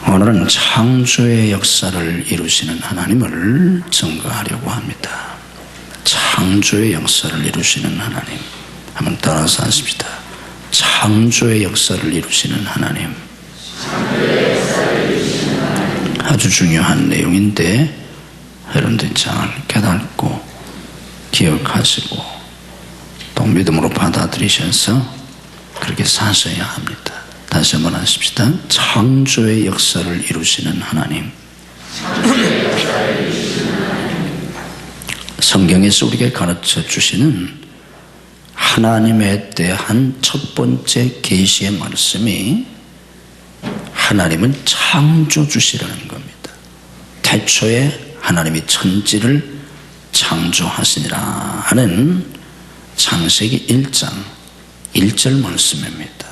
오늘은 창조의 역사를 이루시는 하나님을 증거하려고 합니다. 창조의 역사를 이루시는 하나님, 한번 따라서 하십시다. 창조의 역사를 이루시는 하나님. 아주 중요한 내용인데 여러분들이 잘 깨닫고 기억하시고 또 믿음으로 받아들이셔서 그렇게 사셔야 합니다. 다시 한번 하십시다. 창조의 역사를 이루시는 하나님. 성경에서 우리에게 가르쳐 주시는 하나님에 대한 첫 번째 계시의 말씀이 하나님은 창조주시라는 겁니다. 태초에 하나님이 천지를 창조하시니라 하는 창세기 1장 1절 말씀입니다.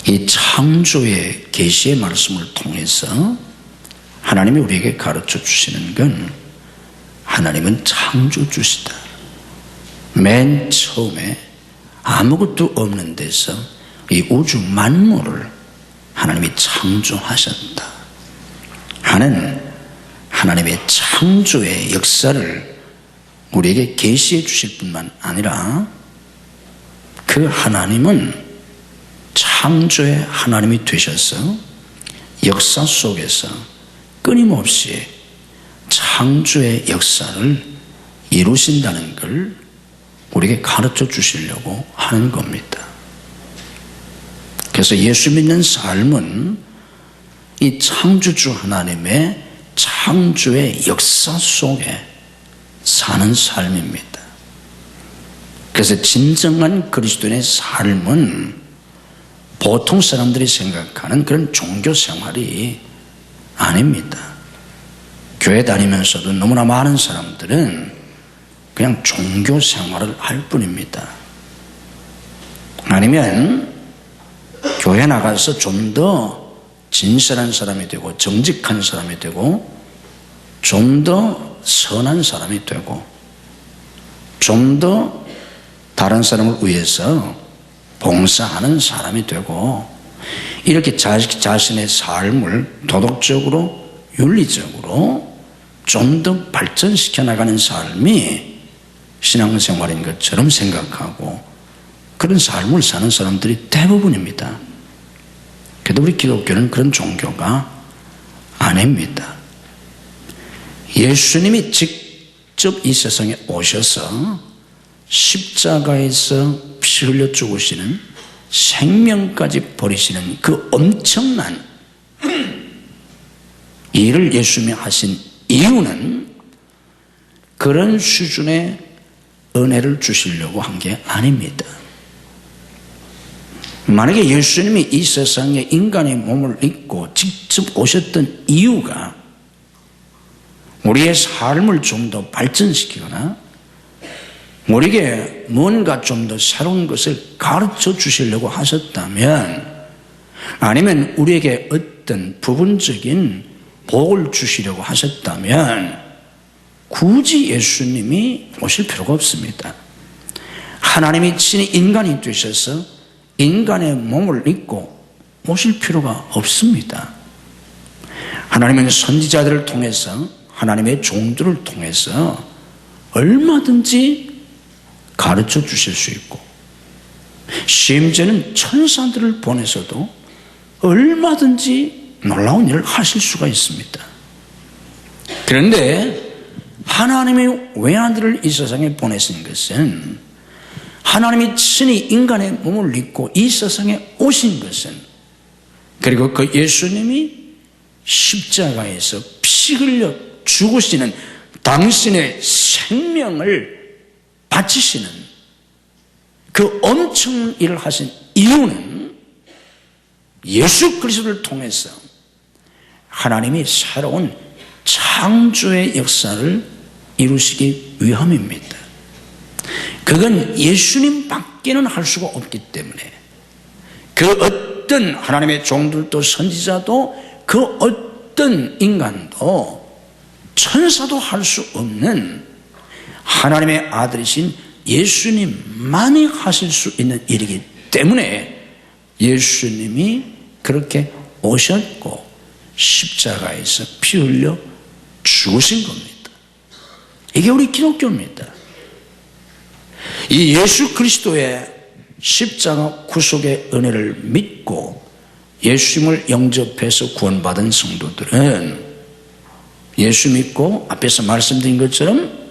이 창조의 계시의 말씀을 통해서 하나님이 우리에게 가르쳐 주시는 건 하나님은 창조주시다. 맨 처음에 아무것도 없는 데서 이 우주 만물을 하나님이 창조하셨다 하는 하나님의 창조의 역사를 우리에게 계시해 주실 뿐만 아니라 그 하나님은 창조의 하나님이 되셔서 역사 속에서 끊임없이 창조의 역사를 이루신다는 걸 우리에게 가르쳐 주시려고 하는 겁니다. 그래서 예수 믿는 삶은 이 창조주 하나님의 창조의 역사 속에 사는 삶입니다. 그래서 진정한 그리스도인의 삶은 보통 사람들이 생각하는 그런 종교 생활이 아닙니다. 교회 다니면서도 너무나 많은 사람들은 그냥 종교 생활을 할 뿐입니다. 아니면 교회 나가서 좀 더 진실한 사람이 되고 정직한 사람이 되고 좀 더 선한 사람이 되고 좀 더 다른 사람을 위해서 봉사하는 사람이 되고 이렇게 자신의 삶을 도덕적으로 윤리적으로 좀 더 발전시켜 나가는 삶이 신앙생활인 것처럼 생각하고 그런 삶을 사는 사람들이 대부분입니다. 그래도 우리 기독교는 그런 종교가 아닙니다. 예수님이 직접 이 세상에 오셔서 십자가에서 피 흘려 죽으시는 생명까지 버리시는 그 엄청난 일을 예수님이 하신 이유는 그런 수준의 은혜를 주시려고 한 게 아닙니다. 만약에 예수님이 이 세상에 인간의 몸을 입고 직접 오셨던 이유가 우리의 삶을 좀 더 발전시키거나 우리에게 뭔가 좀 더 새로운 것을 가르쳐 주시려고 하셨다면 아니면 우리에게 어떤 부분적인 복을 주시려고 하셨다면 굳이 예수님이 오실 필요가 없습니다. 하나님이 친히 인간이 되셔서 인간의 몸을 입고 오실 필요가 없습니다. 하나님은 선지자들을 통해서 하나님의 종들을 통해서 얼마든지 가르쳐 주실 수 있고 심지어는 천사들을 보내서도 얼마든지 놀라운 일을 하실 수가 있습니다. 그런데 하나님의 외아들을 이 세상에 보내신 것은 하나님이 친히 인간의 몸을 입고 이 세상에 오신 것은 그리고 그 예수님이 십자가에서 피 흘려 죽으시는 당신의 생명을 바치시는 그 엄청난 일을 하신 이유는 예수 그리스도를 통해서 하나님이 새로운 창조의 역사를 이루시기 위함입니다. 그건 예수님 밖에는 할 수가 없기 때문에 그 어떤 하나님의 종들도 선지자도 그 어떤 인간도 천사도 할 수 없는 하나님의 아들이신 예수님만이 하실 수 있는 일이기 때문에 예수님이 그렇게 오셨고 십자가에서 피 흘려 죽으신 겁니다. 이게 우리 기독교입니다. 이 예수 그리스도의 십자가 구속의 은혜를 믿고 예수님을 영접해서 구원받은 성도들은 예수 믿고 앞에서 말씀드린 것처럼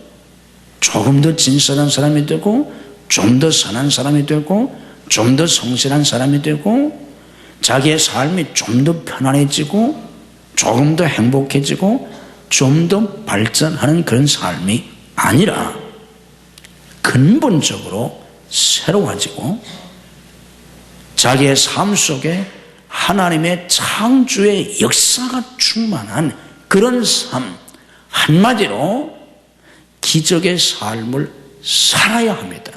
조금 더 진실한 사람이 되고 좀 더 선한 사람이 되고 좀 더 성실한 사람이 되고 자기의 삶이 좀 더 편안해지고 조금 더 행복해지고 좀 더 발전하는 그런 삶이 아니라 근본적으로 새로워지고 자기의 삶 속에 하나님의 창조의 역사가 충만한 그런 삶, 한마디로 기적의 삶을 살아야 합니다.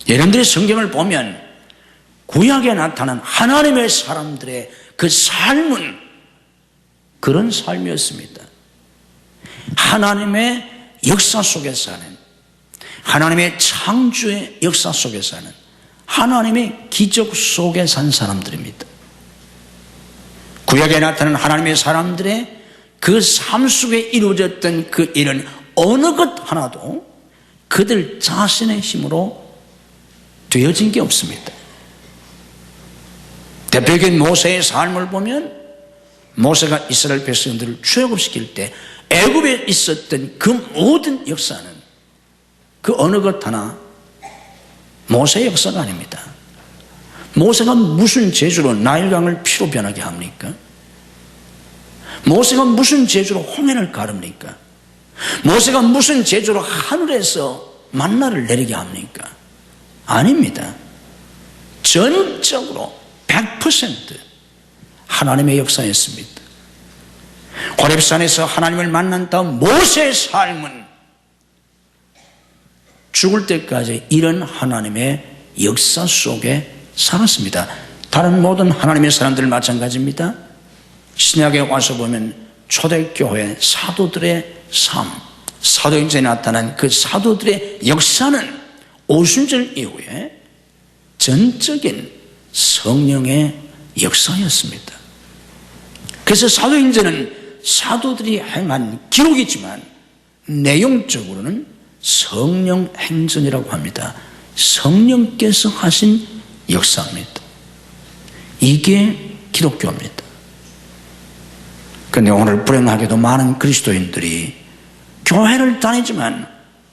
여러분들이 성경을 보면 구약에 나타난 하나님의 사람들의 그 삶은 그런 삶이었습니다. 하나님의 역사 속에 사는, 하나님의 창조의 역사 속에 사는, 하나님의 기적 속에 산 사람들입니다. 구약에 나타난 하나님의 사람들의 그 삶 속에 이루어졌던 그 일은 어느 것 하나도 그들 자신의 힘으로 되어진 게 없습니다. 대표적인 모세의 삶을 보면 모세가 이스라엘 백성들을 출애굽시킬 때 애굽에 있었던 그 모든 역사는 그 어느 것 하나 모세의 역사가 아닙니다. 모세가 무슨 재주로 나일강을 피로 변하게 합니까? 모세가 무슨 재주로 홍해를 가릅니까? 모세가 무슨 재주로 하늘에서 만나를 내리게 합니까? 아닙니다. 전적으로 100% 하나님의 역사였습니다. 호렙산에서 하나님을 만난 다음 모세의 삶은 죽을 때까지 이런 하나님의 역사 속에 살았습니다. 다른 모든 하나님의 사람들 마찬가지입니다. 신약에 와서 보면 초대교회 사도들의 삶, 사도행전에 나타난 그 사도들의 역사는 오순절 이후에 전적인 성령의 역사였습니다. 그래서 사도행전은 사도들이 행한 기록이지만 내용적으로는 성령 행전이라고 합니다. 성령께서 하신 역사입니다. 이게 기독교입니다. 그런데 오늘 불행하게도 많은 그리스도인들이 교회를 다니지만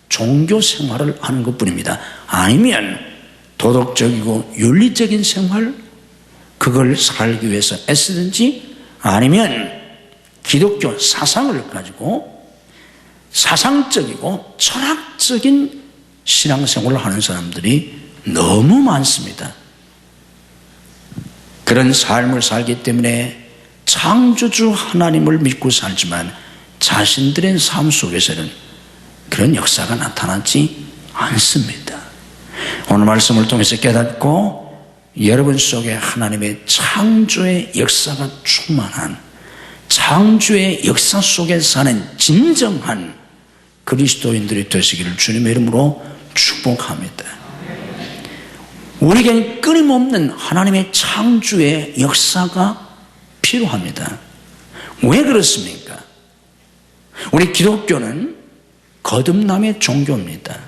종교 생활을 하는 것뿐입니다. 아니면 도덕적이고 윤리적인 생활, 그걸 살기 위해서 애쓰든지, 아니면 기독교 사상을 가지고 사상적이고 철학적인 신앙생활을 하는 사람들이 너무 많습니다. 그런 삶을 살기 때문에 창조주 하나님을 믿고 살지만 자신들의 삶 속에서는 그런 역사가 나타나지 않습니다. 오늘 말씀을 통해서 깨닫고 여러분 속에 하나님의 창조의 역사가 충만한, 창조의 역사 속에 사는 진정한 그리스도인들이 되시기를 주님의 이름으로 축복합니다. 우리에게 끊임없는 하나님의 창조의 역사가 필요합니다. 왜 그렇습니까? 우리 기독교는 거듭남의 종교입니다.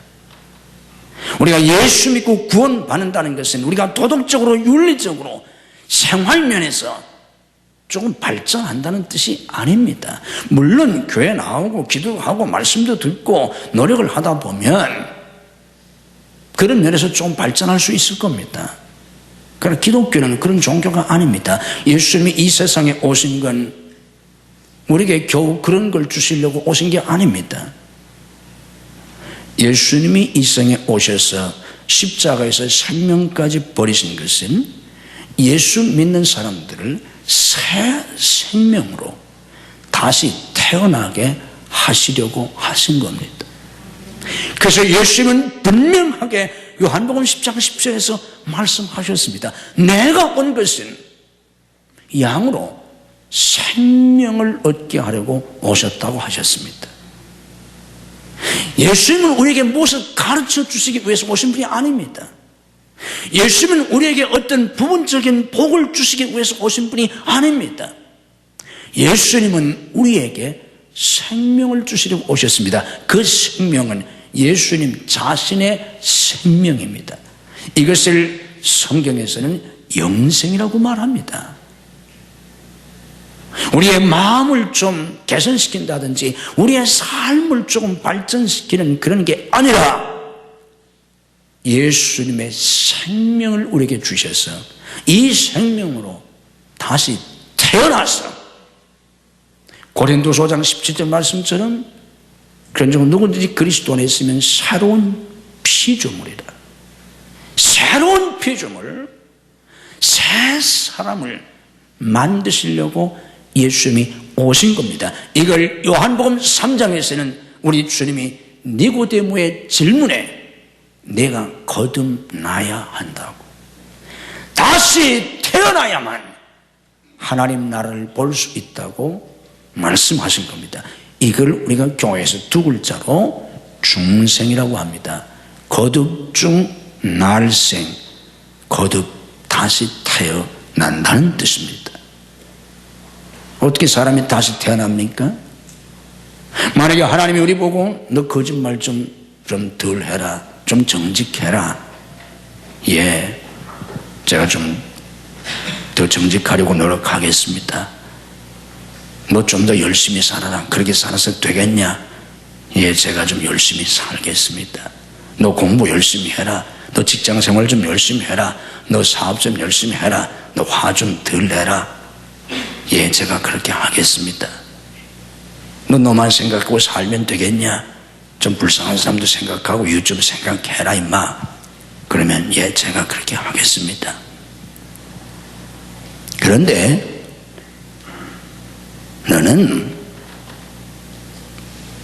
우리가 예수 믿고 구원받는다는 것은 우리가 도덕적으로 윤리적으로 생활면에서 조금 발전한다는 뜻이 아닙니다. 물론 교회 나오고 기도하고 말씀도 듣고 노력을 하다 보면 그런 면에서 좀 발전할 수 있을 겁니다. 그러나 기독교는 그런 종교가 아닙니다. 예수님이 이 세상에 오신 건 우리에게 겨우 그런 걸 주시려고 오신 게 아닙니다. 예수님이 이 세상에 오셔서 십자가에서 생명까지 버리신 것은 예수 믿는 사람들을 새 생명으로 다시 태어나게 하시려고 하신 겁니다. 그래서 예수님은 분명하게 요한복음 10장 10절에서 말씀하셨습니다. 내가 온 것은 양으로 생명을 얻게 하려고 오셨다고 하셨습니다. 예수님은 우리에게 무엇을 가르쳐 주시기 위해서 오신 분이 아닙니다. 예수님은 우리에게 어떤 부분적인 복을 주시기 위해서 오신 분이 아닙니다. 예수님은 우리에게 생명을 주시려고 오셨습니다. 그 생명은 예수님 자신의 생명입니다. 이것을 성경에서는 영생이라고 말합니다. 우리의 마음을 좀 개선시킨다든지 우리의 삶을 조금 발전시키는 그런 게 아니라 예수님의 생명을 우리에게 주셔서 이 생명으로 다시 태어나서 고린도서 5장 17절 말씀처럼 그런 적은 누구든지 그리스도 안에 있으면 새로운 피조물이다. 새로운 피조물, 새 사람을 만드시려고 예수님이 오신 겁니다. 이걸 요한복음 3장에서는 우리 주님이 니고데모의 질문에 내가 거듭나야 한다고, 다시 태어나야만 하나님 나라를 볼 수 있다고 말씀하신 겁니다. 이걸 우리가 교회에서 두 글자로 중생이라고 합니다. 거듭 중 날생, 거듭 다시 태어난다는 뜻입니다. 어떻게 사람이 다시 태어납니까? 만약에 하나님이 우리 보고 너 거짓말 좀 덜 해라, 좀 정직해라. 예, 제가 좀 더 정직하려고 노력하겠습니다. 너 좀 더 열심히 살아라. 그렇게 살아서 되겠냐? 예, 제가 좀 열심히 살겠습니다. 너 공부 열심히 해라. 너 직장생활 좀 열심히 해라. 너 사업 좀 열심히 해라. 너 화 좀 덜 내라. 예, 제가 그렇게 하겠습니다. 너 너만 생각하고 살면 되겠냐? 좀 불쌍한 사람도 생각하고 유튜브 생각해라 임마. 그러면 예, 제가 그렇게 하겠습니다. 그런데 너는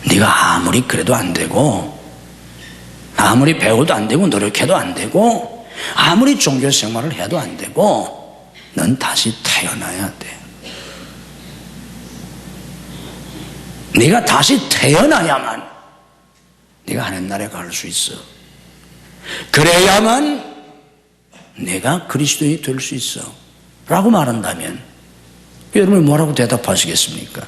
네가 아무리 그래도 안 되고, 아무리 배워도 안 되고, 노력해도 안 되고, 아무리 종교 생활을 해도 안 되고, 넌 다시 태어나야 돼. 네가 다시 태어나야만 네가 하나님 나라에 갈 수 있어. 그래야만 내가 그리스도인이 될 수 있어 라고 말한다면 여러분이 뭐라고 대답하시겠습니까?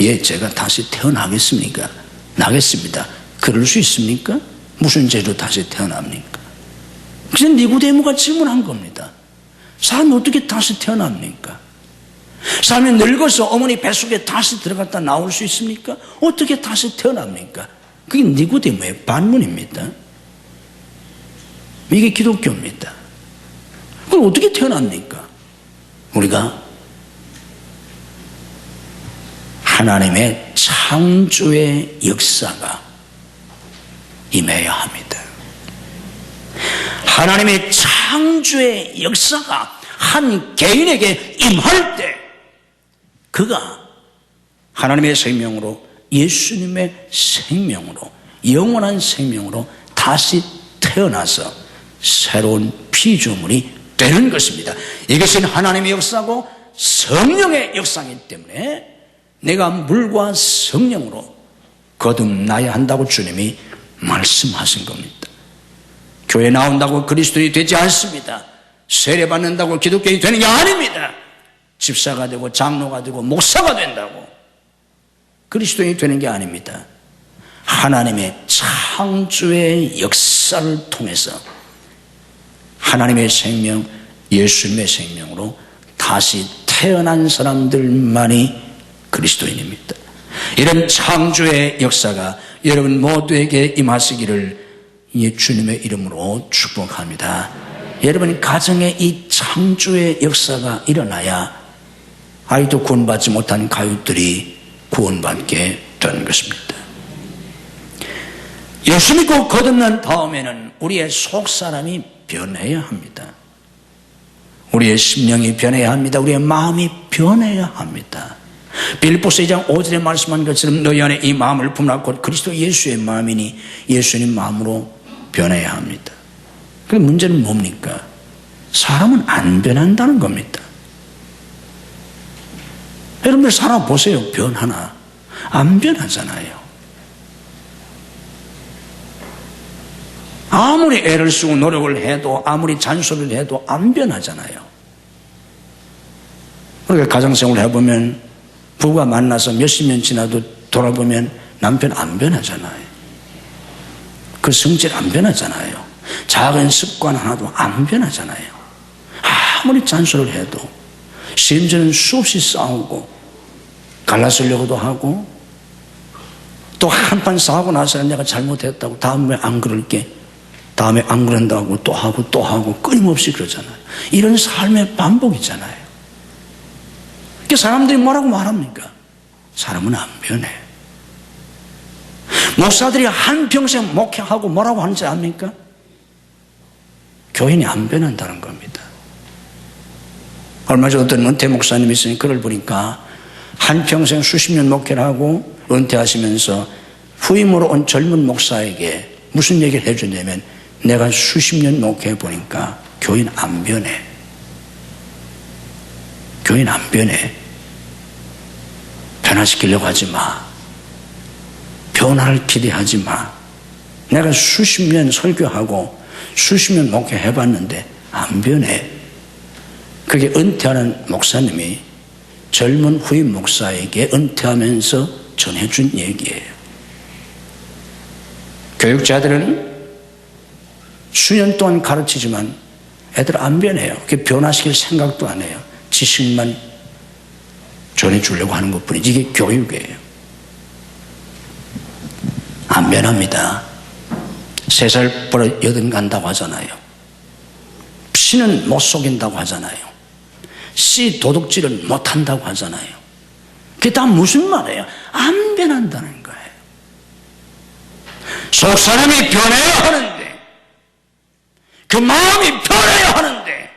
예, 제가 다시 태어나겠습니까? 나겠습니다. 그럴 수 있습니까? 무슨 죄로 다시 태어납니까? 그래서 니고데모가 질문한 겁니다. 사람이 어떻게 다시 태어납니까? 사람이 늙어서 어머니 뱃속에 다시 들어갔다 나올 수 있습니까? 어떻게 다시 태어납니까? 그게 니고데모의 반문입니다. 이게 기독교입니다. 그럼 어떻게 태어납니까? 우리가 하나님의 창조의 역사가 임해야 합니다. 하나님의 창조의 역사가 한 개인에게 임할 때 그가 하나님의 생명으로, 예수님의 생명으로, 영원한 생명으로 다시 태어나서 새로운 피조물이 되는 것입니다. 이것은 하나님의 역사고 성령의 역사이기 때문에 내가 물과 성령으로 거듭나야 한다고 주님이 말씀하신 겁니다. 교회 나온다고 그리스도인이 되지 않습니다. 세례 받는다고 기독교인이 되는 게 아닙니다. 집사가 되고 장로가 되고 목사가 된다고 그리스도인이 되는 게 아닙니다. 하나님의 창조의 역사를 통해서 하나님의 생명, 예수님의 생명으로 다시 태어난 사람들만이 그리스도인입니다. 이런 창조의 역사가 여러분 모두에게 임하시기를 주님의 이름으로 축복합니다. 여러분 가정에 이 창조의 역사가 일어나야 아이도 구원받지 못한 가족들이 구원받게 되는 것입니다. 예수 믿고 거듭난 다음에는 우리의 속사람이 변해야 합니다. 우리의 심령이 변해야 합니다. 우리의 마음이 변해야 합니다. 빌립보서 2장 5절에 말씀한 것처럼 너희 안에 이 마음을 품라 곧 그리스도 예수의 마음이니 예수님 마음으로 변해야 합니다. 그 문제는 뭡니까? 사람은 안 변한다는 겁니다. 여러분들 살아보세요. 변하나? 안 변하잖아요. 아무리 애를 쓰고 노력을 해도, 아무리 잔소리를 해도 안 변하잖아요. 그러니까 가정생활을 해보면 부부가 만나서 몇십 년 지나도 돌아보면 남편 안 변하잖아요. 그 성질 안 변하잖아요. 작은 습관 하나도 안 변하잖아요. 아무리 잔소리를 해도, 심지어는 수없이 싸우고 갈라서려고도 하고, 또 한판 싸우고 나서는 내가 잘못했다고 다음에 안 그럴게, 다음에 안 그런다고 또 하고 끊임없이 그러잖아요. 이런 삶의 반복이잖아요. 그 사람들이 뭐라고 말합니까? 사람은 안 변해. 목사들이 한평생 목회하고 뭐라고 하는지 압니까? 교인이 안 변한다는 겁니다. 얼마 전 어떤 은퇴 목사님이 있으니 글을 보니까 한평생 수십 년 목회를 하고 은퇴하시면서 후임으로 온 젊은 목사에게 무슨 얘기를 해주냐면, 내가 수십 년 목회해 보니까 교인 안 변해. 교인 안 변해. 변화시키려고 하지 마. 변화를 기대하지 마. 내가 수십 년 설교하고 수십 년 목회해 봤는데 안 변해. 그게 은퇴하는 목사님이 젊은 후임 목사에게 은퇴하면서 전해준 얘기예요. 교육자들은 수년 동안 가르치지만 애들 안 변해요. 그게 변화시킬 생각도 안 해요. 지식만 전해주려고 하는 것뿐이지. 이게 교육이에요. 안 변합니다. 3살 버릇 8 간다고 하잖아요. 피는 못 속인다고 하잖아요. 씨 도둑질은 못한다고 하잖아요. 그게 다 무슨 말이에요? 안 변한다는 거예요. 속 사람이 변해야 하는데, 그 마음이 변해야 하는데,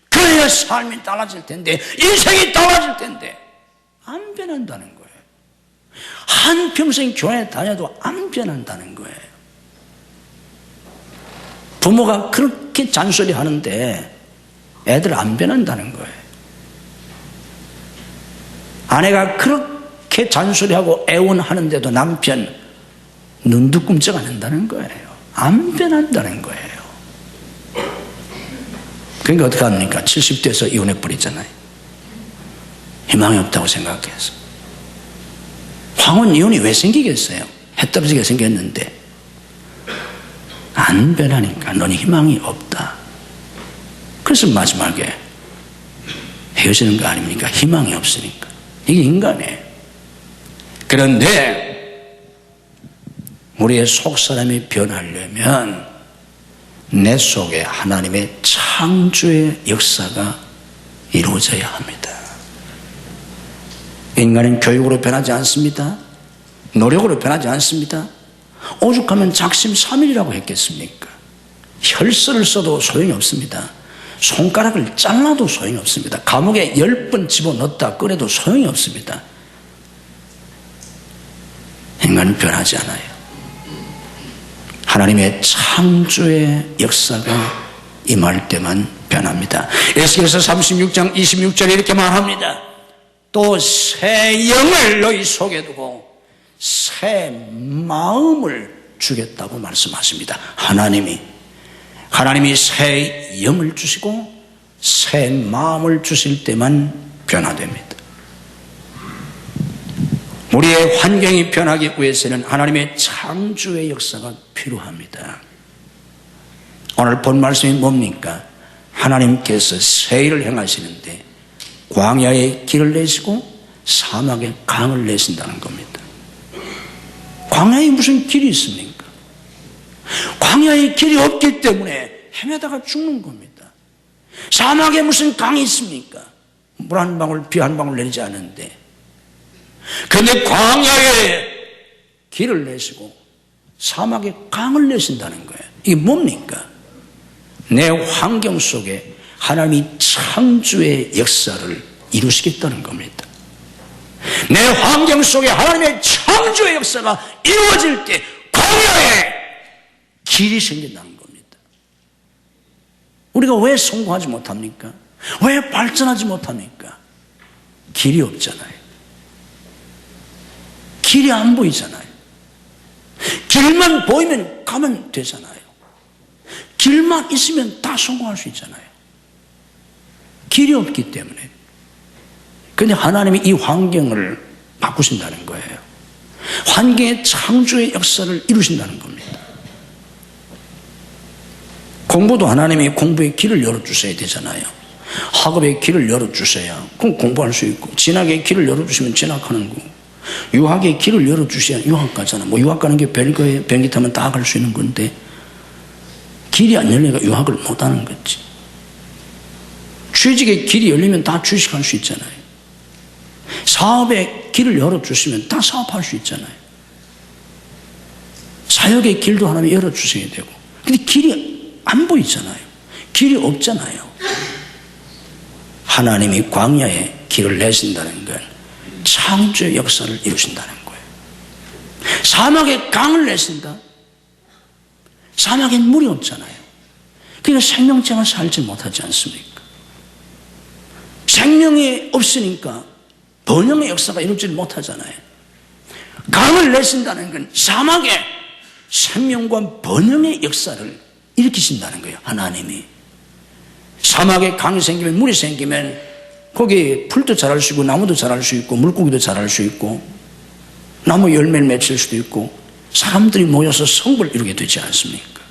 그래야 삶이 달라질 텐데, 인생이 달라질 텐데 안 변한다는 거예요. 한평생 교회 다녀도 안 변한다는 거예요. 부모가 그렇게 잔소리 하는데 애들 안 변한다는 거예요. 아내가 그렇게 잔소리하고 애원하는데도 남편 눈도 끔찍 안 한다는 거예요. 안 변한다는 거예요. 그러니까 어떻게 합니까? 70대에서 이혼해버리잖아요. 희망이 없다고 생각해서. 황혼 이혼이 왜 생기겠어요? 해 떨어지게 생겼는데. 안 변하니까 너는 희망이 없다. 그래서 마지막에 헤어지는 거 아닙니까? 희망이 없으니까. 이게 인간이에요. 그런데 우리의 속사람이 변하려면 내 속에 하나님의 창조의 역사가 이루어져야 합니다. 인간은 교육으로 변하지 않습니다. 노력으로 변하지 않습니다. 오죽하면 작심삼일이라고 했겠습니까? 혈서를 써도 소용이 없습니다. 손가락을 잘라도 소용이 없습니다. 감옥에 10번 집어넣었다 꺼내도 소용이 없습니다. 인간은 변하지 않아요. 하나님의 창조의 역사가 임할 때만 변합니다. 에스겔서 36장 26절에 이렇게 말합니다. 또 새 영을 너희 속에 두고 새 마음을 주겠다고 말씀하십니다. 하나님이 새 영을 주시고 새 마음을 주실 때만 변화됩니다. 우리의 환경이 변하기 위해서는 하나님의 창조의 역사가 필요합니다. 오늘 본 말씀이 뭡니까? 하나님께서 새 일을 행하시는데 광야에 길을 내시고 사막에 강을 내신다는 겁니다. 광야에 무슨 길이 있습니까? 광야에 길이 없기 때문에 헤매다가 죽는 겁니다. 사막에 무슨 강이 있습니까? 물 한 방울, 비 한 방울 내리지 않는데. 그런데 광야에 길을 내시고 사막에 강을 내신다는 거예요. 이게 뭡니까? 내 환경 속에 하나님이 창조의 역사를 이루시겠다는 겁니다. 내 환경 속에 하나님의 창조의 역사가 이루어질 때 광야에 길이 생긴다는 겁니다. 우리가 왜 성공하지 못합니까? 왜 발전하지 못합니까? 길이 없잖아요. 길이 안 보이잖아요. 길만 보이면 가면 되잖아요. 길만 있으면 다 성공할 수 있잖아요. 길이 없기 때문에. 그런데 하나님이 이 환경을 바꾸신다는 거예요. 환경의 창조의 역사를 이루신다는 겁니다. 공부도 하나님이 공부의 길을 열어주셔야 되잖아요. 학업의 길을 열어주셔야 그럼 공부할 수 있고, 진학의 길을 열어주시면 진학하는 거고, 유학의 길을 열어주셔야 유학 가잖아. 뭐 유학 가는 게 별거예요. 비행기 타면 다 갈 수 있는 건데 길이 안 열리니까 유학을 못 하는 거지. 취직의 길이 열리면 다 취직할 수 있잖아요. 사업의 길을 열어주시면 다 사업할 수 있잖아요. 사역의 길도 하나님이 열어주셔야 되고. 근데 길이 안 보이잖아요. 길이 없잖아요. 하나님이 광야에 길을 내신다는 건 창조의 역사를 이루신다는 거예요. 사막에 강을 내신다. 사막엔 물이 없잖아요. 그러니까 생명체가 살지 못하지 않습니까? 생명이 없으니까 번영의 역사가 이루어지지 못하잖아요. 강을 내신다는 건 사막에 생명과 번영의 역사를 일으키신다는 거예요. 하나님이. 사막에 강이 생기면, 물이 생기면 거기에 풀도 자랄 수 있고 나무도 자랄 수 있고 물고기도 자랄 수 있고 나무 열매를 맺힐 수도 있고 사람들이 모여서 성부를 이루게 되지 않습니까?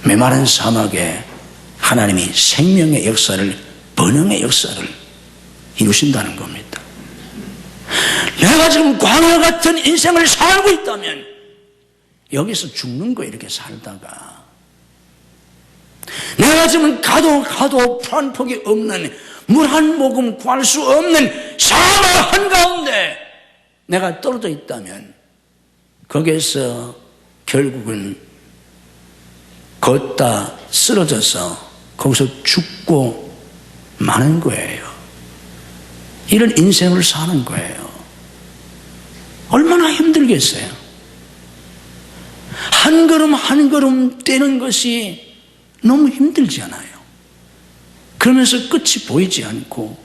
메마른 사막에 하나님이 생명의 역사를, 번영의 역사를 이루신다는 겁니다. 내가 지금 광야 같은 인생을 살고 있다면 여기서 죽는 거 이렇게 살다가, 내가 지금 가도 풀한폭이 없는, 물 한 모금 구할 수 없는 사막 한가운데 내가 떨어져 있다면 거기에서 결국은 걷다 쓰러져서 거기서 죽고 마는 거예요. 이런 인생을 사는 거예요. 얼마나 힘들겠어요. 한 걸음 한 걸음 떼는 것이 너무 힘들지 않아요. 그러면서 끝이 보이지 않고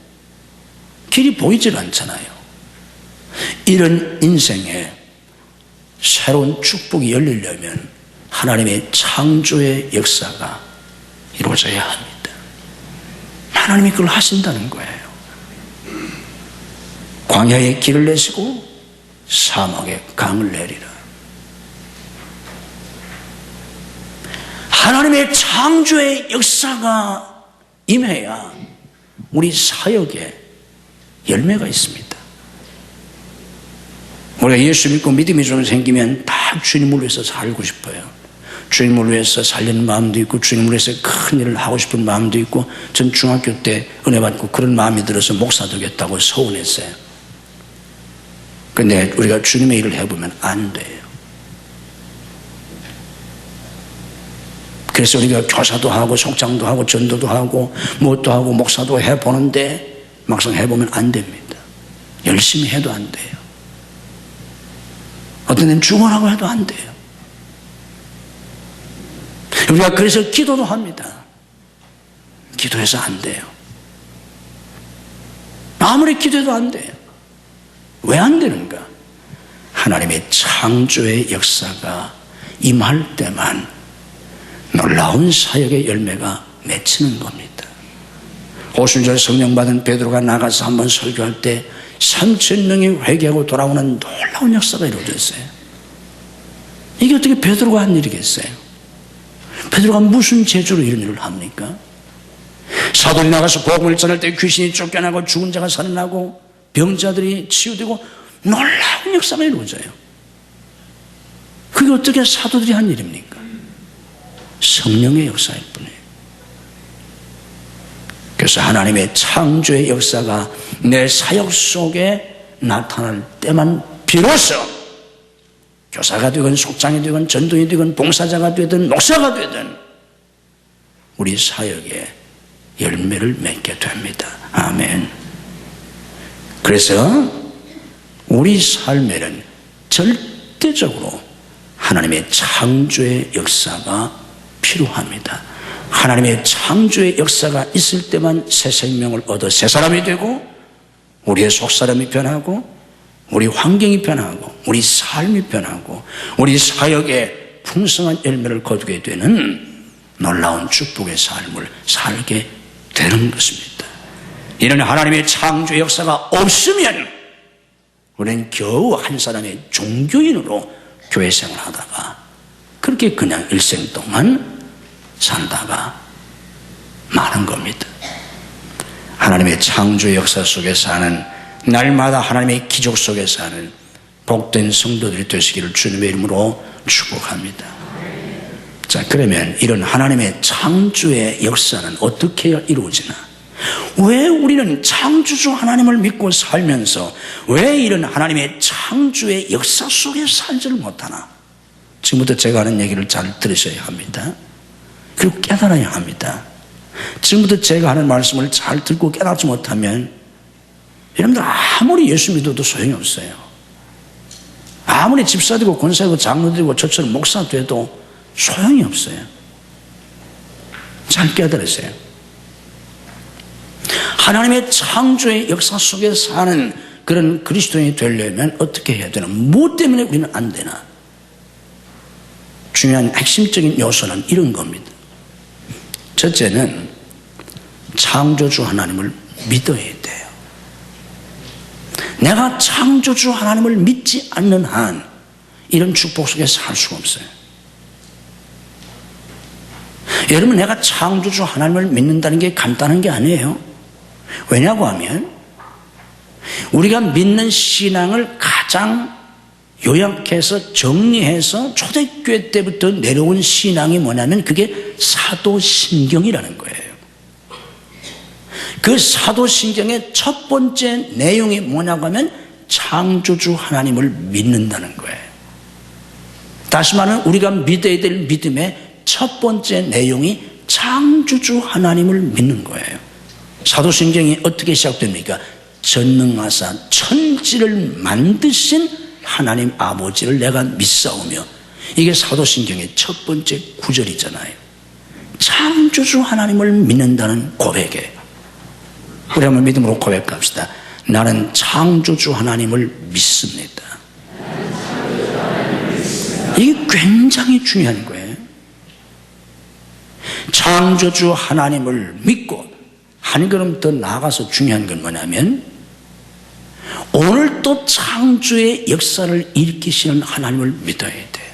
길이 보이질 않잖아요. 이런 인생에 새로운 축복이 열리려면 하나님의 창조의 역사가 이루어져야 합니다. 하나님이 그걸 하신다는 거예요. 광야에 길을 내시고 사막에 강을 내리라. 하나님의 창조의 역사가 임해야 우리 사역에 열매가 있습니다. 우리가 예수 믿고 믿음이 좀 생기면 다 주님을 위해서 살고 싶어요. 주님을 위해서 살리는 마음도 있고 주님을 위해서 큰 일을 하고 싶은 마음도 있고, 전 중학교 때 은혜 받고 그런 마음이 들어서 목사 되겠다고 서운했어요. 근데 우리가 주님의 일을 해보면 안 돼요. 그래서 우리가 교사도 하고 속장도 하고 전도도 하고 무엇도 하고 목사도 해보는데 막상 해보면 안 됩니다. 열심히 해도 안 돼요. 어떤 데는 죽어라고 해도 안 돼요. 우리가 그래서 기도도 합니다. 기도해서 안 돼요. 아무리 기도해도 안 돼요. 왜 안 되는가? 하나님의 창조의 역사가 임할 때만 놀라운 사역의 열매가 맺히는 겁니다. 오순절 성령 받은 베드로가 나가서 한번 설교할 때 3,000명이 회개하고 돌아오는 놀라운 역사가 이루어졌어요. 이게 어떻게 베드로가 한 일이겠어요? 베드로가 무슨 재주로 이런 일을 합니까? 사도들이 나가서 복음을 전할 때 귀신이 쫓겨나고 죽은 자가 살아나고 병자들이 치유되고 놀라운 역사가 이루어져요. 그게 어떻게 사도들이 한 일입니까? 성령의 역사일 뿐이에요. 그래서 하나님의 창조의 역사가 내 사역 속에 나타날 때만 비로소 교사가 되건 속장이 되건 전도인이 되건 봉사자가 되든 목사가 되든 우리 사역에 열매를 맺게 됩니다. 아멘. 그래서 우리 삶에는 절대적으로 하나님의 창조의 역사가 필요합니다. 하나님의 창조의 역사가 있을 때만 새 생명을 얻어 새 사람이 되고 우리의 속사람이 변하고 우리 환경이 변하고 우리 삶이 변하고 우리 사역에 풍성한 열매를 거두게 되는 놀라운 축복의 삶을 살게 되는 것입니다. 이런 하나님의 창조의 역사가 없으면 우리는 겨우 한 사람의 종교인으로 교회 생활하다가 그렇게 그냥 일생 동안 살다가 마는 겁니다. 하나님의 창조의 역사 속에 사는, 날마다 하나님의 기적 속에 사는 복된 성도들이 되시기를 주님의 이름으로 축복합니다. 자, 그러면 이런 하나님의 창조의 역사는 어떻게 이루어지나? 왜 우리는 창조주 하나님을 믿고 살면서 왜 이런 하나님의 창조의 역사 속에 살지를 못하나? 지금부터 제가 하는 얘기를 잘 들으셔야 합니다. 그리고 깨달아야 합니다. 지금부터 제가 하는 말씀을 잘 듣고 깨닫지 못하면 여러분들 아무리 예수 믿어도 소용이 없어요. 아무리 집사 되고 권사 되고 장로 되고 저처럼 목사 돼도 소용이 없어요. 잘 깨달으세요. 하나님의 창조의 역사 속에 사는 그런 그리스도인이 되려면 어떻게 해야 되나? 무엇 때문에 우리는 안 되나? 중요한 핵심적인 요소는 이런 겁니다. 첫째는 창조주 하나님을 믿어야 돼요. 내가 창조주 하나님을 믿지 않는 한 이런 축복 속에 살 수가 없어요. 여러분, 내가 창조주 하나님을 믿는다는 게 간단한 게 아니에요. 왜냐고 하면 우리가 믿는 신앙을 가장 요약해서 정리해서 초대교회 때부터 내려온 신앙이 뭐냐면 그게 사도신경이라는 거예요. 그 사도신경의 첫 번째 내용이 뭐냐고 하면 창조주 하나님을 믿는다는 거예요. 다시 말하면 우리가 믿어야 될 믿음의 첫 번째 내용이 창조주 하나님을 믿는 거예요. 사도신경이 어떻게 시작됩니까? 전능하사 천지를 만드신 하나님 아버지를 내가 믿사오며, 이게 사도신경의 첫 번째 구절이잖아요. 창조주 하나님을 믿는다는 고백이에요. 우리 한번 믿음으로 고백합시다. 나는 창조주 하나님을 믿습니다. 이게 굉장히 중요한 거예요. 창조주 하나님을 믿고 한 걸음 더 나아가서 중요한 건 뭐냐면 오늘 또 창조의 역사를 일으키시는 하나님을 믿어야 돼요.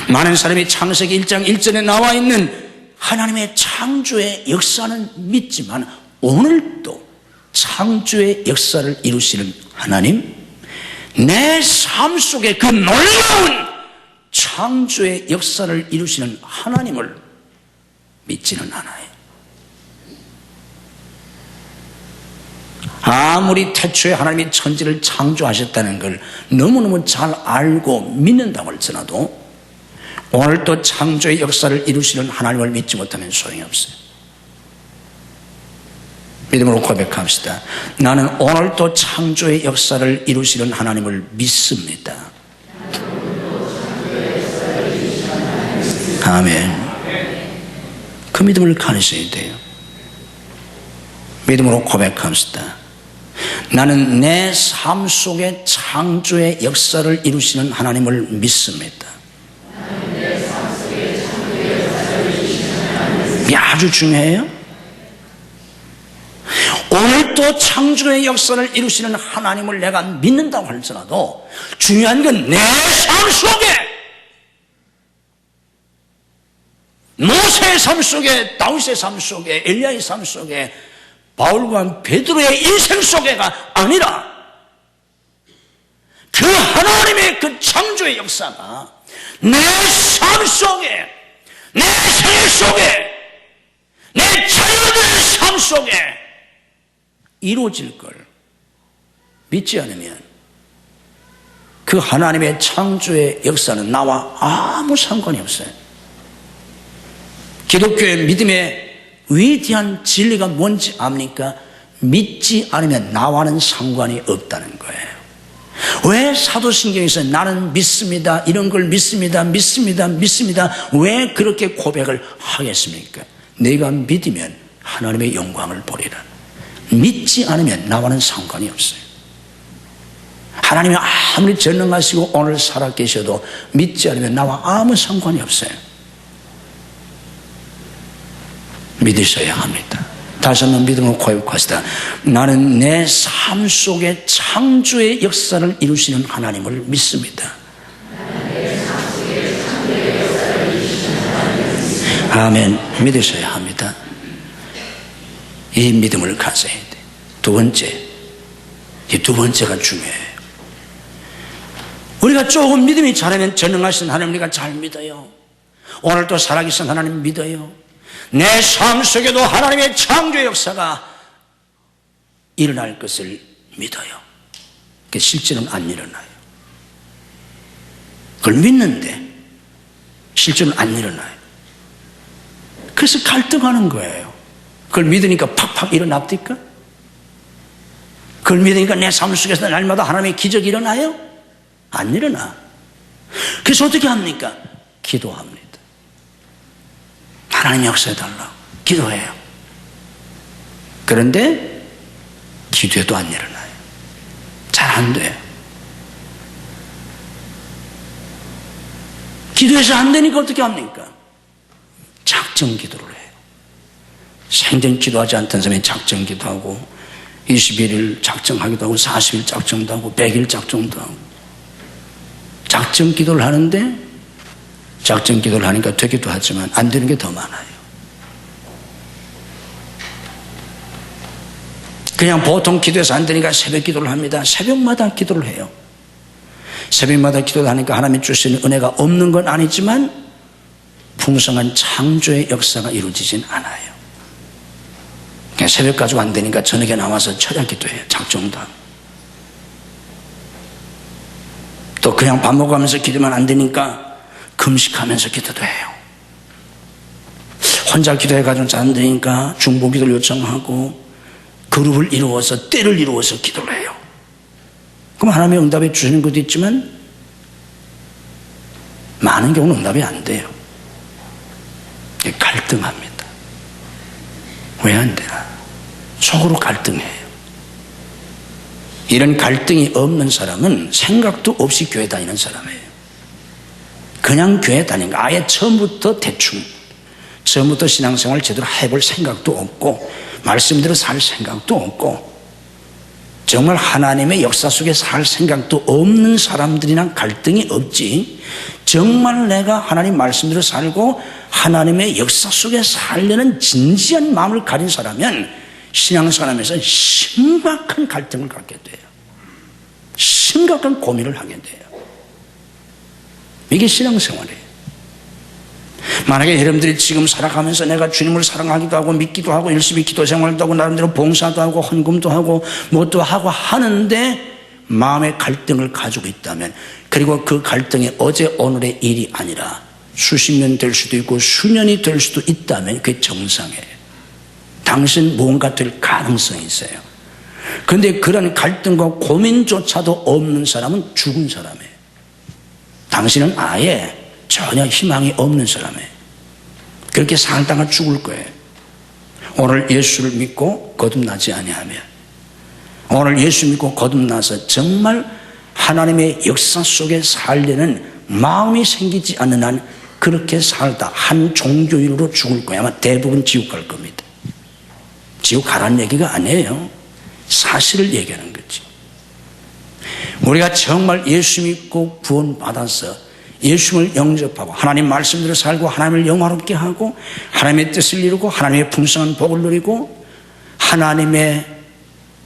많은 사람이 창세기 1장 1절에 나와 있는 하나님의 창조의 역사는 믿지만 오늘도 창조의 역사를 이루시는 하나님, 내 삶 속에 그 놀라운 창조의 역사를 이루시는 하나님을 믿지는 않아요. 아무리 태초에 하나님이 천지를 창조하셨다는 걸 너무너무 잘 알고 믿는다고 할지라도 오늘 또 창조의 역사를 이루시는 하나님을 믿지 못하면 소용이 없어요. 믿음으로 고백합시다. 나는 오늘 또 창조의 역사를 이루시는 하나님을 믿습니다. 아멘. 그 믿음을 가지셔야 돼요. 믿음으로 고백합시다. 나는 내 삶 속에 창조의 역사를 이루시는 하나님을 믿습니다. 이게 아주 중요해요. 오늘도 창조의 역사를 이루시는 하나님을 내가 믿는다고 할지라도 중요한 건 내 삶 속에, 모세의 삶 속에, 다윗의 삶 속에, 엘리야의 삶 속에, 바울과 베드로의 인생 속에가 아니라 그 하나님의 그 창조의 역사가 내 삶 속에, 내 생애 속에, 내 자녀들의 삶 속에 이루어질 걸 믿지 않으면 그 하나님의 창조의 역사는 나와 아무 상관이 없어요. 기독교의 믿음의 위대한 진리가 뭔지 압니까? 믿지 않으면 나와는 상관이 없다는 거예요. 왜 사도신경에서 나는 믿습니다, 이런 걸 믿습니다, 믿습니다, 믿습니다, 왜 그렇게 고백을 하겠습니까? 내가 믿으면 하나님의 영광을 보리라. 믿지 않으면 나와는 상관이 없어요. 하나님이 아무리 전능하시고 오늘 살아계셔도 믿지 않으면 나와 아무 상관이 없어요. 믿으셔야 합니다. 다시 한번 믿음으로 고백하시다. 나는 내 삶 속에 창조의 역사를 이루시는 하나님을 믿습니다. 아멘. 믿으셔야 합니다. 이 믿음을 가져야 돼. 두 번째, 이 두 번째가 중요해요. 우리가 조금 믿음이 잘하면 전능하신 하나님 우리가 잘 믿어요. 오늘도 살아계신 하나님 믿어요. 내 삶 속에도 하나님의 창조의 역사가 일어날 것을 믿어요. 그게 실제는 안 일어나요. 그걸 믿는데 실제는 안 일어나요. 그래서 갈등하는 거예요. 그걸 믿으니까 팍팍 일어납니까? 그걸 믿으니까 내 삶 속에서 날마다 하나님의 기적이 일어나요? 안 일어나. 그래서 어떻게 합니까? 기도합니다. 하나님 역사해달라고 기도해요. 그런데 기도해도 안 일어나요. 잘 안 돼요. 기도해서 안 되니까 어떻게 합니까? 작정 기도를 해요. 생전 기도하지 않던 사람이 작정 기도하고 21일 작정하기도 하고 40일 작정도 하고 100일 작정도 하고 작정 기도를 하는데 작정 기도를 하니까 되기도 하지만 안 되는 게 더 많아요. 그냥 보통 기도해서 안 되니까 새벽 기도를 합니다. 새벽마다 기도를 해요. 새벽마다 기도를 하니까 하나님이 주시는 은혜가 없는 건 아니지만 풍성한 창조의 역사가 이루어지진 않아요. 그냥 새벽 가지고 안 되니까 저녁에 나와서 철야 기도해요. 작정도 하고. 또 그냥 밥 먹으면서 기도만 안 되니까 금식하면서 기도도 해요. 혼자 기도해가지고 잘 안 되니까 중보 기도를 요청하고 그룹을 이루어서 때를 이루어서 기도를 해요. 그럼 하나님의 응답해 주시는 것도 있지만 많은 경우는 응답이 안 돼요. 갈등합니다. 왜 안 되나? 속으로 갈등해요. 이런 갈등이 없는 사람은 생각도 없이 교회 다니는 사람이에요. 그냥 교회 다니는 거 아예 처음부터 대충 처음부터 신앙생활 제대로 해볼 생각도 없고 말씀대로 살 생각도 없고 정말 하나님의 역사 속에 살 생각도 없는 사람들이랑 갈등이 없지, 정말 내가 하나님 말씀대로 살고 하나님의 역사 속에 살려는 진지한 마음을 가진 사람은 신앙생활하면서 심각한 갈등을 갖게 돼요. 심각한 고민을 하게 돼요. 이게 신앙생활이에요. 만약에 여러분들이 지금 살아가면서 내가 주님을 사랑하기도 하고 믿기도 하고 열심히 기도 생활도 하고 나름대로 봉사도 하고 헌금도 하고 뭣도 하고 하는데 마음의 갈등을 가지고 있다면, 그리고 그 갈등이 어제 오늘의 일이 아니라 수십 년 될 수도 있고 수년이 될 수도 있다면 그게 정상이에요. 당신 무언가 될 가능성이 있어요. 그런데 그런 갈등과 고민조차도 없는 사람은 죽은 사람이에요. 당신은 아예 전혀 희망이 없는 사람이에요. 그렇게 살다가 죽을 거예요. 오늘 예수를 믿고 거듭나지 아니하면, 오늘 예수 믿고 거듭나서 정말 하나님의 역사 속에 살려는 마음이 생기지 않는 한 그렇게 살다 한 종교인으로 죽을 거예요. 아마 대부분 지옥 갈 겁니다. 지옥 가라는 얘기가 아니에요. 사실을 얘기하는 거지. 우리가 정말 예수 믿고 구원받아서 예수를 영접하고 하나님 말씀대로 살고 하나님을 영화롭게 하고 하나님의 뜻을 이루고 하나님의 풍성한 복을 누리고 하나님의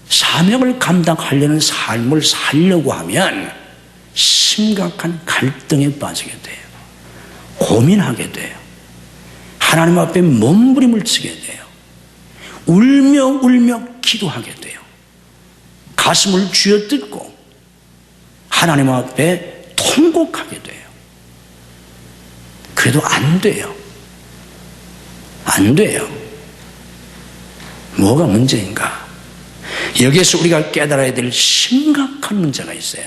사명을 감당하려는 삶을 살려고 하면 심각한 갈등에 빠지게 돼요. 고민하게 돼요. 하나님 앞에 몸부림을 치게 돼요. 울며 울며 기도하게 돼요. 가슴을 쥐어뜯고 하나님 앞에 통곡하게 돼요. 그래도 안 돼요. 안 돼요. 뭐가 문제인가? 여기에서 우리가 깨달아야 될 심각한 문제가 있어요.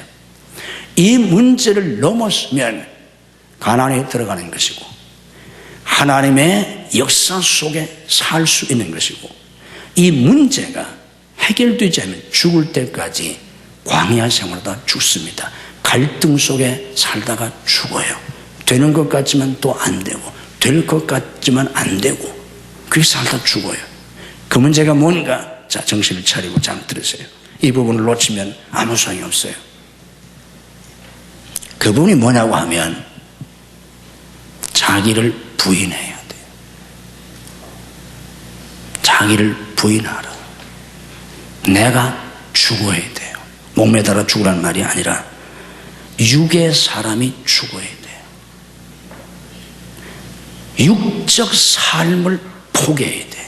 이 문제를 넘었으면 가나안에 들어가는 것이고 하나님의 역사 속에 살 수 있는 것이고, 이 문제가 해결되지 않으면 죽을 때까지 광야 생활하다 죽습니다. 갈등 속에 살다가 죽어요. 되는 것 같지만 또 안 되고, 될 것 같지만 안 되고, 그렇게 살다 죽어요. 그 문제가 뭔가? 자, 정신을 차리고 잘 들으세요. 이 부분을 놓치면 아무 소용이 없어요. 그 부분이 뭐냐고 하면 자기를 부인해야 돼요. 자기를 부인하라. 내가 죽어야 돼요. 목매달아 죽으라는 말이 아니라 육의 사람이 죽어야 돼요. 육적 삶을 포기해야 돼요.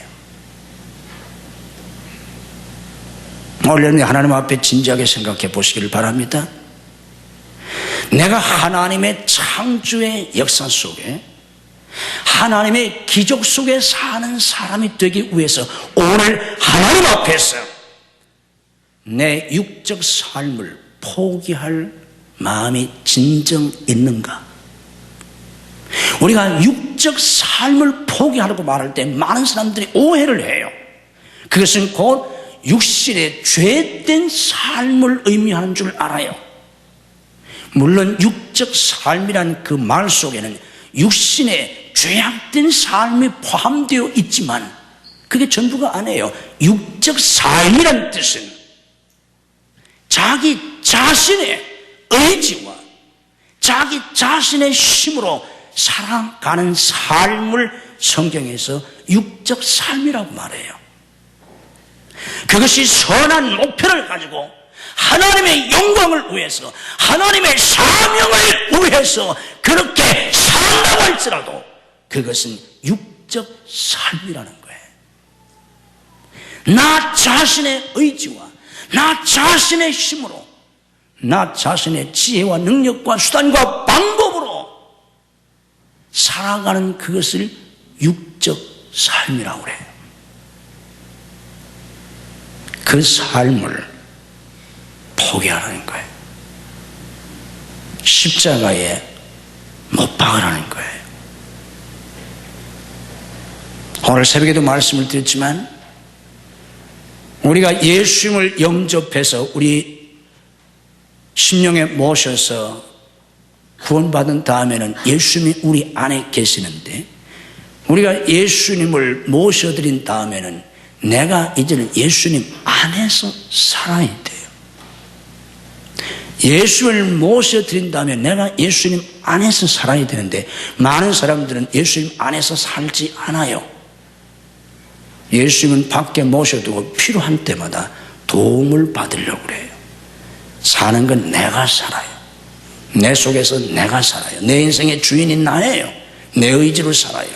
오늘 하나님 앞에 진지하게 생각해 보시기를 바랍니다. 내가 하나님의 창조의 역사 속에, 하나님의 기적 속에 사는 사람이 되기 위해서 오늘 하나님 앞에서 내 육적 삶을 포기할 마음이 진정 있는가? 우리가 육적 삶을 포기하라고 말할 때 많은 사람들이 오해를 해요. 그것은 곧 육신의 죄된 삶을 의미하는 줄 알아요. 물론 육적 삶이란 그 말 속에는 육신의 죄악된 삶이 포함되어 있지만 그게 전부가 아니에요. 육적 삶이란 뜻은 자기 자신의 의지와 자기 자신의 힘으로 살아가는 삶을 성경에서 육적 삶이라고 말해요. 그것이 선한 목표를 가지고 하나님의 영광을 위해서, 하나님의 사명을 위해서 그렇게 산다고 할지라도 그것은 육적 삶이라는 거예요. 나 자신의 의지와 나 자신의 힘으로, 나 자신의 지혜와 능력과 수단과 방법으로 살아가는 그것을 육적 삶이라고 그래요. 그 삶을 포기하라는 거예요. 십자가에 못 박으라는 거예요. 오늘 새벽에도 말씀을 드렸지만 우리가 예수님을 영접해서 우리 심령에 모셔서 구원받은 다음에는 예수님이 우리 안에 계시는데, 우리가 예수님을 모셔드린 다음에는 내가 이제는 예수님 안에서 살아야 돼요. 예수를 모셔드린 다음에 내가 예수님 안에서 살아야 되는데 많은 사람들은 예수님 안에서 살지 않아요. 예수님은 밖에 모셔두고 필요한 때마다 도움을 받으려고 그래요. 사는 건 내가 살아요. 내 속에서 내가 살아요. 내 인생의 주인이 나예요. 내 의지로 살아요.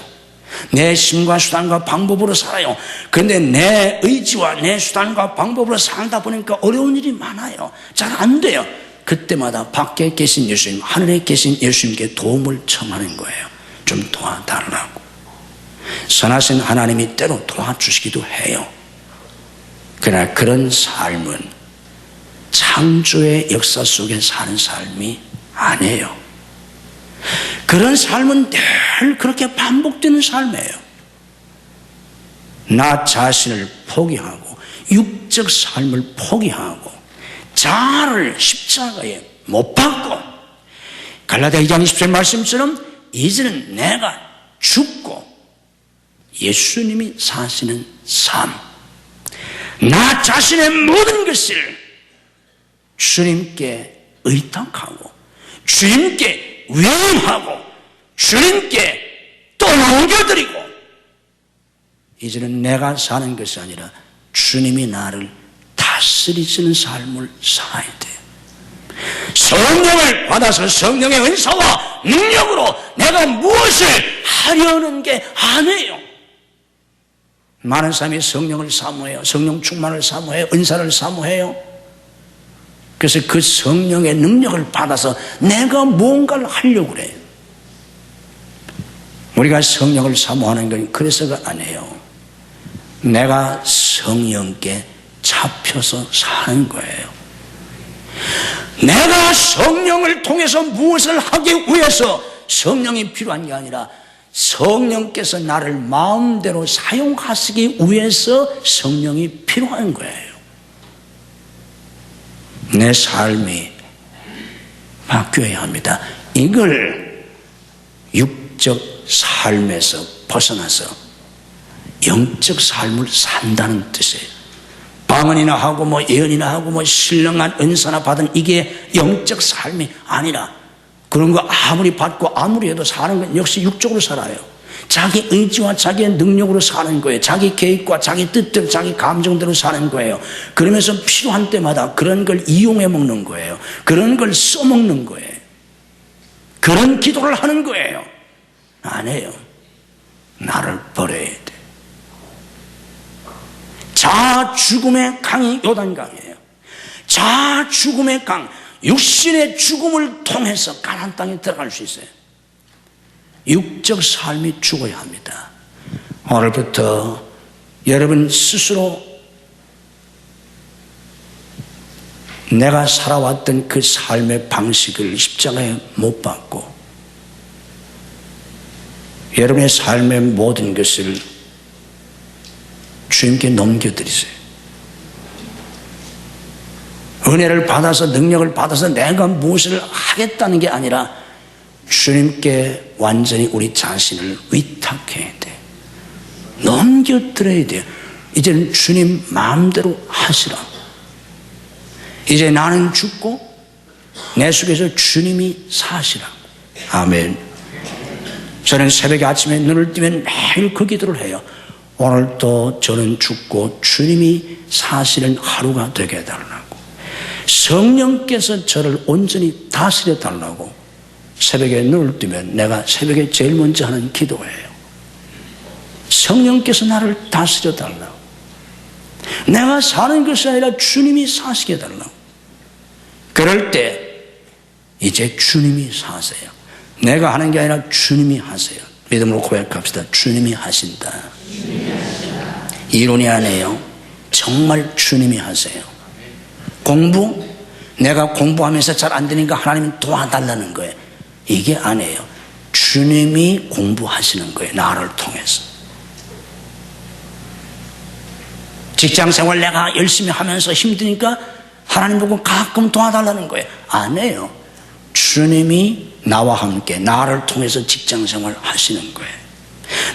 내 힘과 수단과 방법으로 살아요. 그런데 내 의지와 내 수단과 방법으로 살다 보니까 어려운 일이 많아요. 잘 안 돼요. 그때마다 밖에 계신 예수님, 하늘에 계신 예수님께 도움을 청하는 거예요. 좀 도와달라고. 선하신 하나님이 때로 도와주시기도 해요. 그러나 그런 삶은 창조의 역사 속에 사는 삶이 아니에요. 그런 삶은 늘 그렇게 반복되는 삶이에요. 나 자신을 포기하고 육적 삶을 포기하고 자아를 십자가에 못 박고, 갈라디아 2장 20절 말씀처럼 이제는 내가 죽고 예수님이 사시는 삶, 나 자신의 모든 것을 주님께 의탁하고 주님께 위임하고 주님께 또 넘겨드리고, 이제는 내가 사는 것이 아니라 주님이 나를 다스리시는 삶을 살아야 돼요. 성령을 받아서 성령의 은사와 능력으로 내가 무엇을 하려는 게 아니에요. 많은 사람이 성령을 사모해요. 성령 충만을 사모해요. 은사를 사모해요. 그래서 그 성령의 능력을 받아서 내가 무언가를 하려고 그래요. 우리가 성령을 사모하는 건 그래서가 아니에요. 내가 성령께 잡혀서 사는 거예요. 내가 성령을 통해서 무엇을 하기 위해서 성령이 필요한 게 아니라 성령께서 나를 마음대로 사용하시기 위해서 성령이 필요한 거예요. 내 삶이 바뀌어야 합니다. 이걸 육적 삶에서 벗어나서 영적 삶을 산다는 뜻이에요. 방언이나 하고 예언이나 하고 신령한 은사나 받은 이게 영적 삶이 아니라, 그런 거 아무리 받고 아무리 해도 사는 건 역시 육적으로 살아요. 자기 의지와 자기의 능력으로 사는 거예요. 자기 계획과 자기 뜻대로 자기 감정대로 사는 거예요. 그러면서 필요한 때마다 그런 걸 이용해 먹는 거예요. 그런 걸 써먹는 거예요. 그런 기도를 하는 거예요. 안 해요. 나를 버려야 돼. 자아 죽음의 강이 요단강이에요. 자아 죽음의 강, 육신의 죽음을 통해서 가나안 땅에 들어갈 수 있어요. 육적 삶이 죽어야 합니다. 오늘부터 여러분 스스로 내가 살아왔던 그 삶의 방식을 십자가에 못 박고 여러분의 삶의 모든 것을 주님께 넘겨드리세요. 은혜를 받아서 능력을 받아서 내가 무엇을 하겠다는 게 아니라 주님께 완전히 우리 자신을 위탁해야 돼. 넘겨드려야 돼요. 이제는 주님 마음대로 하시라. 이제 나는 죽고 내 속에서 주님이 사시라. 아멘. 저는 새벽에 아침에 눈을 뜨면 매일 그 기도를 해요. 오늘도 저는 죽고 주님이 사시는 하루가 되게 해달라고, 성령께서 저를 온전히 다스려 달라고 새벽에 눈을 뜨면 내가 새벽에 제일 먼저 하는 기도예요. 성령께서 나를 다스려 달라고, 내가 사는 것이 아니라 주님이 사시게 달라고. 그럴 때 이제 주님이 사세요. 내가 하는 게 아니라 주님이 하세요. 믿음으로 고백합시다. 주님이 하신다. 이론이 아니에요. 정말 주님이 하세요. 공부, 내가 공부하면서 잘 안 되니까 하나님이 도와달라는 거예요. 이게 아니에요. 주님이 공부하시는 거예요. 나를 통해서. 직장생활 내가 열심히 하면서 힘드니까 하나님 보고 가끔 도와달라는 거예요. 아니에요. 주님이 나와 함께 나를 통해서 직장생활 하시는 거예요.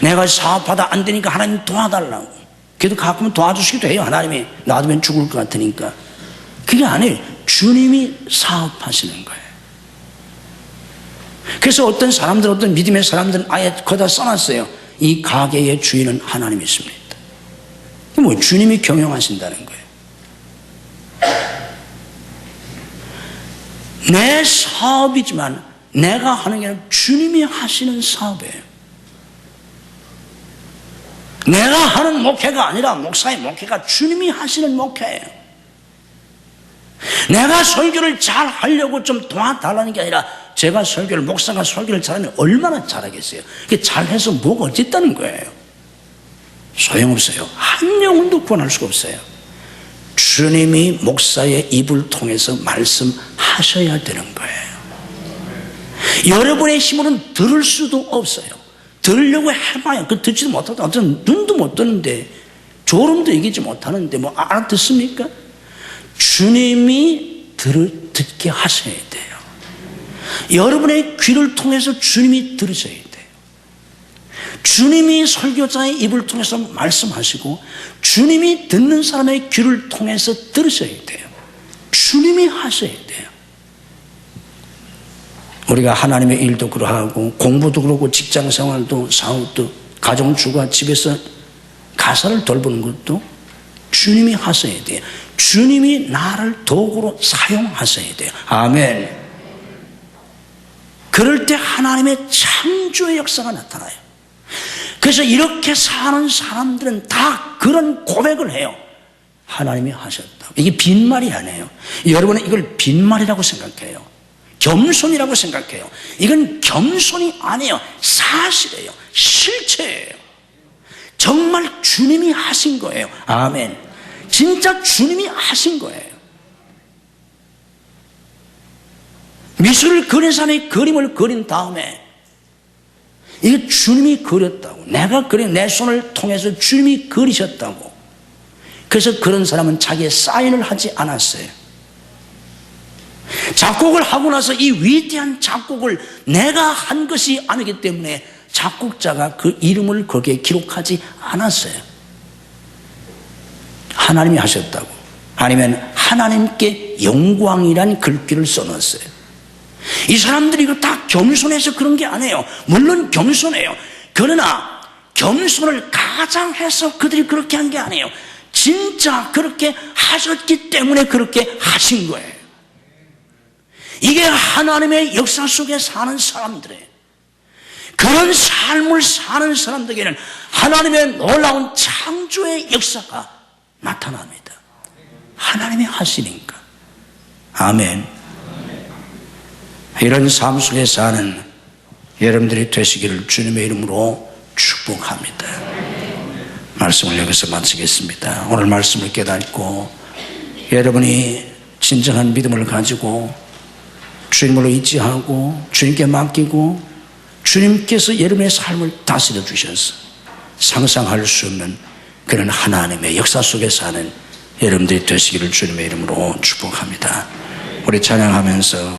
내가 사업하다 안 되니까 하나님 도와달라고. 그래도 가끔 도와주시기도 해요. 하나님이 놔두면 죽을 것 같으니까. 그게 아니에요. 주님이 사업하시는 거예요. 그래서 어떤 사람들, 어떤 믿음의 사람들은 아예 거기다 써놨어요. 이 가게의 주인은 하나님이십니다. 뭐 주님이 경영하신다는 거예요. 내 사업이지만 내가 하는 게 아니라 주님이 하시는 사업이에요. 내가 하는 목회가 아니라 목사의 목회가 주님이 하시는 목회예요. 내가 설교를 잘 하려고 좀 도와달라는 게 아니라 제가 설교를, 목사가 설교를 잘하면 얼마나 잘하겠어요. 그게 잘해서 뭐가 어쨌다는 거예요. 소용없어요. 한 영혼도 구원할 수가 없어요. 주님이 목사의 입을 통해서 말씀하셔야 되는 거예요. 여러분의 힘으로는 들을 수도 없어요. 들으려고 해봐요. 그 듣지도 못하다. 어떤 눈도 못 뜨는데, 졸음도 이기지 못하는데 뭐 알아듣습니까? 주님이 듣게 하셔야 돼요. 여러분의 귀를 통해서 주님이 들으셔야 돼요. 주님이 설교자의 입을 통해서 말씀하시고 주님이 듣는 사람의 귀를 통해서 들으셔야 돼요. 주님이 하셔야 돼요. 우리가 하나님의 일도 그러하고 공부도 그렇고 직장생활도 사업도 가정주가 집에서 가사를 돌보는 것도 주님이 하셔야 돼요. 주님이 나를 도구로 사용하셔야 돼요. 아멘. 그럴 때 하나님의 창조의 역사가 나타나요. 그래서 이렇게 사는 사람들은 다 그런 고백을 해요. 하나님이 하셨다. 이게 빈말이 아니에요. 여러분은 이걸 빈말이라고 생각해요. 겸손이라고 생각해요. 이건 겸손이 아니에요. 사실이에요. 실체예요. 정말 주님이 하신 거예요. 아멘. 진짜 주님이 하신 거예요. 미술을 그린 사람이 그림을 그린 다음에 이게 주님이 그렸다고, 내가 그린 내 손을 통해서 주님이 그리셨다고. 그래서 그런 사람은 자기의 사인을 하지 않았어요. 작곡을 하고 나서 이 위대한 작곡을 내가 한 것이 아니기 때문에 작곡자가 그 이름을 거기에 기록하지 않았어요. 하나님이 하셨다고. 아니면 하나님께 영광이란 글귀를 써놨어요. 이 사람들이 이거 다 겸손해서 그런 게 아니에요. 물론 겸손해요. 그러나 겸손을 가장해서 그들이 그렇게 한 게 아니에요. 진짜 그렇게 하셨기 때문에 그렇게 하신 거예요. 이게 하나님의 역사 속에 사는 사람들이에요. 그런 삶을 사는 사람들에게는 하나님의 놀라운 창조의 역사가 나타납니다. 하나님이 하시니까. 아멘. 이런 삶 속에 사는 여러분들이 되시기를 주님의 이름으로 축복합니다. 말씀을 여기서 마치겠습니다. 오늘 말씀을 깨닫고 여러분이 진정한 믿음을 가지고 주님을 의지하고 주님께 맡기고 주님께서 여러분의 삶을 다스려 주셔서 상상할 수 없는 그런 하나님의 역사 속에 사는 여러분들이 되시기를 주님의 이름으로 축복합니다. 우리 찬양하면서